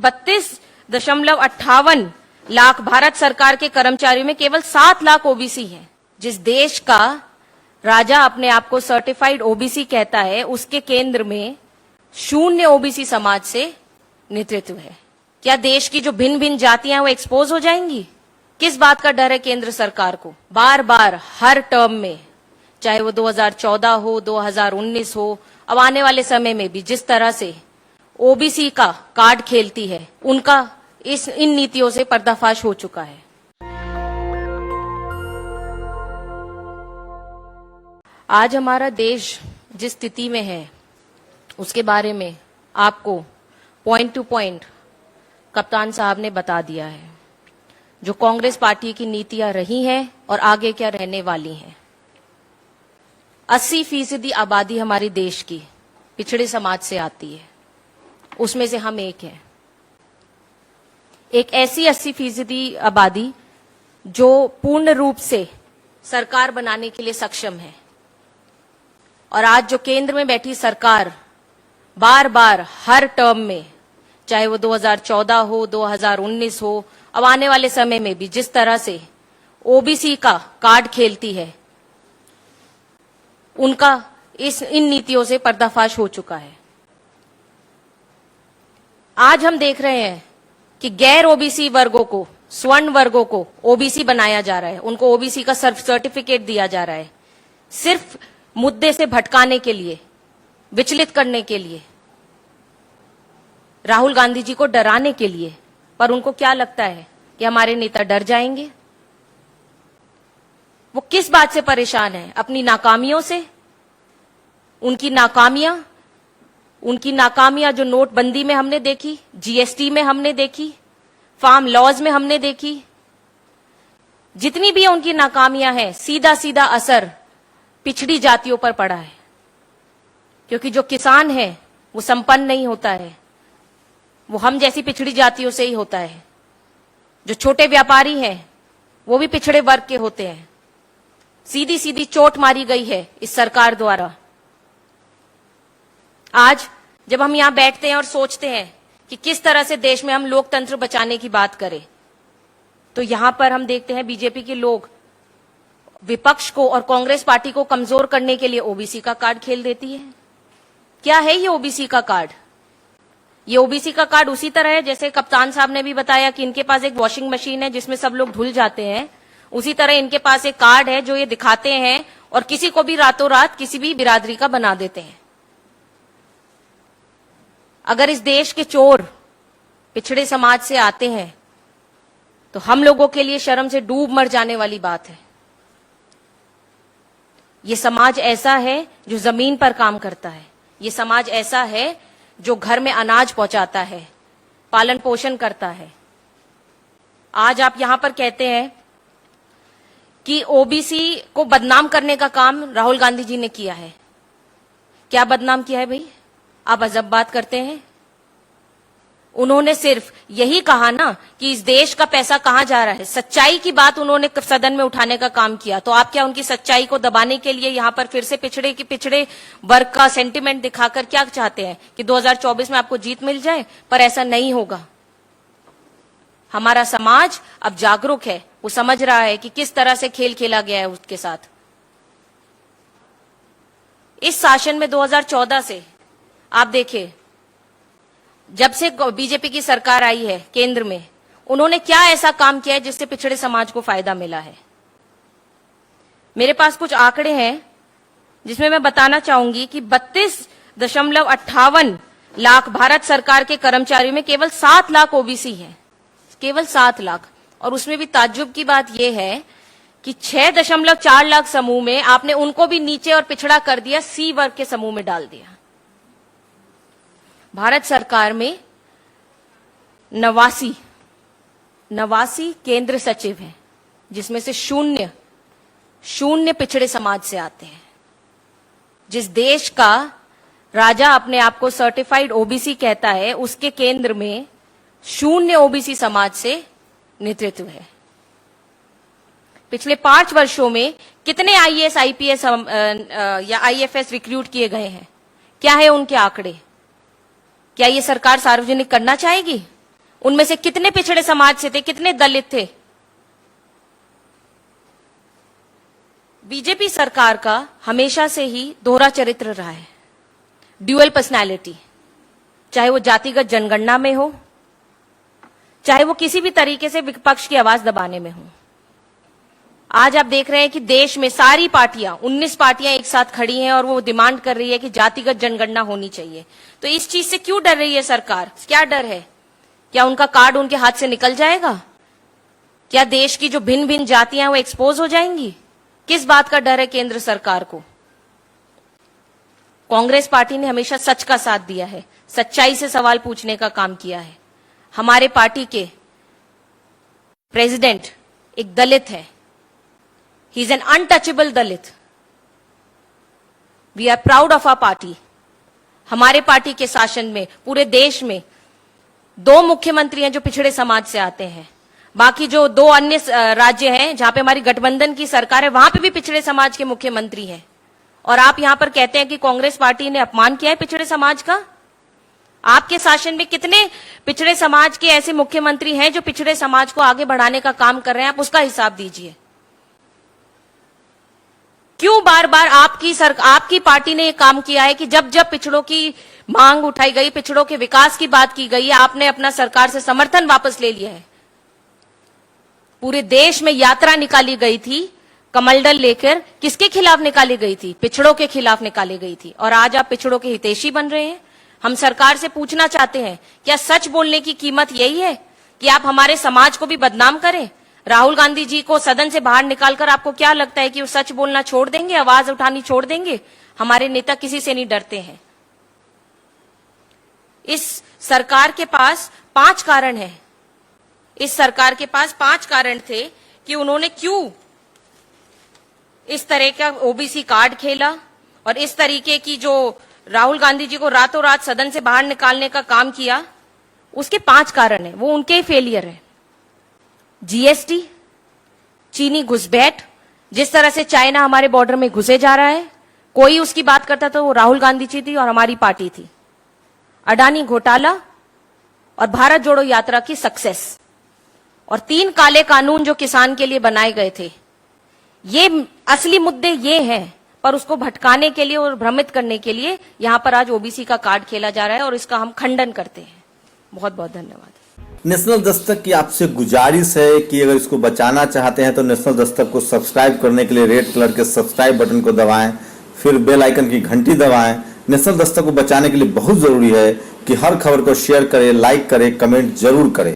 32.58 लाख भारत सरकार के कर्मचारियों में केवल 7 लाख ओबीसी हैं। जिस देश का राजा अपने आप को सर्टिफाइड ओबीसी कहता है, उसके केंद्र में 0 ओबीसी समाज से नेतृत्व है। क्या देश की जो भिन्न भिन्न जातियां वो एक्सपोज हो जाएंगी? किस बात का डर है केंद्र सरकार को? बार बार हर टर्म में, चाहे वो 2014 हो, 2019 हो, अब आने वाले समय में भी जिस तरह से ओबीसी का कार्ड खेलती है, उनका इन नीतियों से पर्दाफाश हो चुका है। आज हमारा देश जिस स्थिति में है, उसके बारे में आपको पॉइंट टू पॉइंट कप्तान साहब ने बता दिया है। जो कांग्रेस पार्टी की नीतियां रही हैं और आगे क्या रहने वाली हैं। 80% आबादी हमारे देश की पिछड़े समाज से आती है, उसमें से हम एक हैं। एक ऐसी 80% आबादी जो पूर्ण रूप से सरकार बनाने के लिए सक्षम है। और आज जो केंद्र में बैठी सरकार बार बार हर टर्म में, चाहे वो 2014 हो, 2019 हो, अब आने वाले समय में भी जिस तरह से ओबीसी का कार्ड खेलती है, उनका इन नीतियों से पर्दाफाश हो चुका है। आज हम देख रहे हैं कि गैर ओबीसी वर्गों को, स्वर्ण वर्गों को ओबीसी बनाया जा रहा है, उनको ओबीसी का सर्टिफिकेट दिया जा रहा है, सिर्फ मुद्दे से भटकाने के लिए, विचलित करने के लिए, राहुल गांधी जी को डराने के लिए। पर उनको क्या लगता है कि हमारे नेता डर जाएंगे? वो किस बात से परेशान है? अपनी नाकामियों से। उनकी नाकामियां जो नोटबंदी में हमने देखी, जीएसटी में हमने देखी, फार्म लॉज में हमने देखी, जितनी भी उनकी नाकामियां हैं, सीधा सीधा असर पिछड़ी जातियों पर पड़ा है। क्योंकि जो किसान है वो संपन्न नहीं होता है, वो हम जैसी पिछड़ी जातियों से ही होता है। जो छोटे व्यापारी हैं वो भी पिछड़े वर्ग के होते हैं। सीधी सीधी चोट मारी गई है इस सरकार द्वारा। आज जब हम यहां बैठते हैं और सोचते हैं कि किस तरह से देश में हम लोकतंत्र बचाने की बात करें, तो यहां पर हम देखते हैं बीजेपी के लोग विपक्ष को और कांग्रेस पार्टी को कमजोर करने के लिए ओबीसी का कार्ड खेल देती है। क्या है ये ओबीसी का कार्ड? ये ओबीसी का कार्ड उसी तरह है जैसे कप्तान साहब ने भी बताया कि इनके पास एक वॉशिंग मशीन है जिसमें सब लोग धुल जाते हैं। उसी तरह इनके पास एक कार्ड है जो ये दिखाते हैं और किसी को भी रातों रात किसी भी बिरादरी का बना देते हैं। अगर इस देश के चोर पिछड़े समाज से आते हैं तो हम लोगों के लिए शर्म से डूब मर जाने वाली बात है। ये समाज ऐसा है जो जमीन पर काम करता है। ये समाज ऐसा है जो घर में अनाज पहुंचाता है, पालन पोषण करता है। आज आप यहां पर कहते हैं कि ओबीसी को बदनाम करने का काम राहुल गांधी जी ने किया है। क्या बदनाम किया है भाई? आप अजब बात करते हैं। उन्होंने सिर्फ यही कहा ना कि इस देश का पैसा कहां जा रहा है, सच्चाई की बात उन्होंने सदन में उठाने का काम किया। तो आप क्या उनकी सच्चाई को दबाने के लिए यहां पर फिर से पिछड़े वर्ग का सेंटिमेंट दिखाकर क्या चाहते हैं कि 2024 में आपको जीत मिल जाए? पर ऐसा नहीं होगा। हमारा समाज अब जागरूक है, वो समझ रहा है कि किस तरह से खेल खेला गया है उसके साथ। इस शासन में 2014 से आप देखिए, जब से बीजेपी की सरकार आई है केंद्र में, उन्होंने क्या ऐसा काम किया है जिससे पिछड़े समाज को फायदा मिला है? मेरे पास कुछ आंकड़े हैं जिसमें मैं बताना चाहूंगी कि 32.58 लाख भारत सरकार के कर्मचारियों में केवल 7 लाख ओबीसी हैं। केवल 7 लाख। और उसमें भी ताज्जुब की बात यह है कि 6.4 लाख समूह में आपने उनको भी नीचे और पिछड़ा कर दिया, सी वर्ग के समूह में डाल दिया। भारत सरकार में 89 केंद्र सचिव हैं, जिसमें से शून्य पिछड़े समाज से आते हैं। जिस देश का राजा अपने आप को सर्टिफाइड ओबीसी कहता है, उसके केंद्र में 0 ओबीसी समाज से नेतृत्व है। पिछले 5 वर्षों में कितने आईएएस, आईपीएस या आईएफएस रिक्रूट किए गए हैं? क्या है उनके आंकड़े? क्या ये सरकार सार्वजनिक करना चाहेगी? उनमें से कितने पिछड़े समाज से थे, कितने दलित थे? बीजेपी सरकार का हमेशा से ही दोहरा चरित्र रहा है, ड्यूअल पर्सनालिटी, चाहे वो जातिगत जनगणना में हो, चाहे वो किसी भी तरीके से विपक्ष की आवाज दबाने में हो। आज आप देख रहे हैं कि देश में सारी पार्टियां, 19 पार्टियां एक साथ खड़ी हैं और वो डिमांड कर रही है कि जातिगत जनगणना होनी चाहिए। तो इस चीज से क्यों डर रही है सरकार? क्या डर है? क्या उनका कार्ड उनके हाथ से निकल जाएगा? क्या देश की जो भिन्न भिन्न जातियां हैं वो एक्सपोज हो जाएंगी? किस बात का डर है केंद्र सरकार को? कांग्रेस पार्टी ने हमेशा सच का साथ दिया है, सच्चाई से सवाल पूछने का काम किया है। हमारे पार्टी के प्रेसिडेंट एक दलित है, he is an untouchable Dalit. We are proud of our party. हमारे पार्टी के शासन में पूरे देश में 2 मुख्यमंत्री हैं जो पिछड़े समाज से आते हैं। बाकी जो 2 अन्य राज्य हैं जहां पे हमारी गठबंधन की सरकार है, वहां पे भी पिछड़े समाज के मुख्यमंत्री हैं। और आप यहां पर कहते हैं कि कांग्रेस पार्टी ने अपमान किया है पिछड़े समाज का। आपके शासन में कितने पिछड़े समाज के ऐसे मुख्यमंत्री हैं जो पिछड़े समाज को आगे बढ़ाने का काम कर रहे हैं? आप उसका हिसाब दीजिए। क्यों बार बार आपकी पार्टी ने यह काम किया है कि जब जब पिछड़ों की मांग उठाई गई, पिछड़ों के विकास की बात की गई है, आपने अपना सरकार से समर्थन वापस ले लिया है। पूरे देश में यात्रा निकाली गई थी कमल दल लेकर, किसके खिलाफ निकाली गई थी? पिछड़ों के खिलाफ निकाली गई थी। और आज आप पिछड़ों के हितैषी बन रहे हैं। हम सरकार से पूछना चाहते हैं, क्या सच बोलने की कीमत यही है कि आप हमारे समाज को भी बदनाम करें? राहुल गांधी जी को सदन से बाहर निकालकर आपको क्या लगता है कि वो सच बोलना छोड़ देंगे, आवाज उठानी छोड़ देंगे? हमारे नेता किसी से नहीं डरते हैं। इस सरकार के पास 5 कारण हैं। इस सरकार के पास 5 कारण थे कि उन्होंने क्यों इस तरह का ओबीसी कार्ड खेला और इस तरीके की जो राहुल गांधी जी को रातों रात सदन से बाहर निकालने का काम किया। उसके 5 कारण है, वो उनके फेलियर है। जीएसटी, चीनी घुसपैठ, जिस तरह से चाइना हमारे बॉर्डर में घुसे जा रहा है, कोई उसकी बात करता तो वो राहुल गांधी जी थी और हमारी पार्टी थी। अडानी घोटाला और भारत जोड़ो यात्रा की सक्सेस, और 3 काले कानून जो किसान के लिए बनाए गए थे। ये असली मुद्दे ये हैं, पर उसको भटकाने के लिए और भ्रमित करने के लिए यहां पर आज ओबीसी का कार्ड खेला जा रहा है और इसका हम खंडन करते हैं। बहुत बहुत धन्यवाद। नेशनल दस्तक की आपसे गुजारिश है कि अगर इसको बचाना चाहते हैं तो नेशनल दस्तक को सब्सक्राइब करने के लिए रेड कलर के सब्सक्राइब बटन को दबाएं, फिर बेल आइकन की घंटी दबाएं। नेशनल दस्तक को बचाने के लिए बहुत जरूरी है कि हर खबर को शेयर करें, लाइक करें, कमेंट जरूर करें।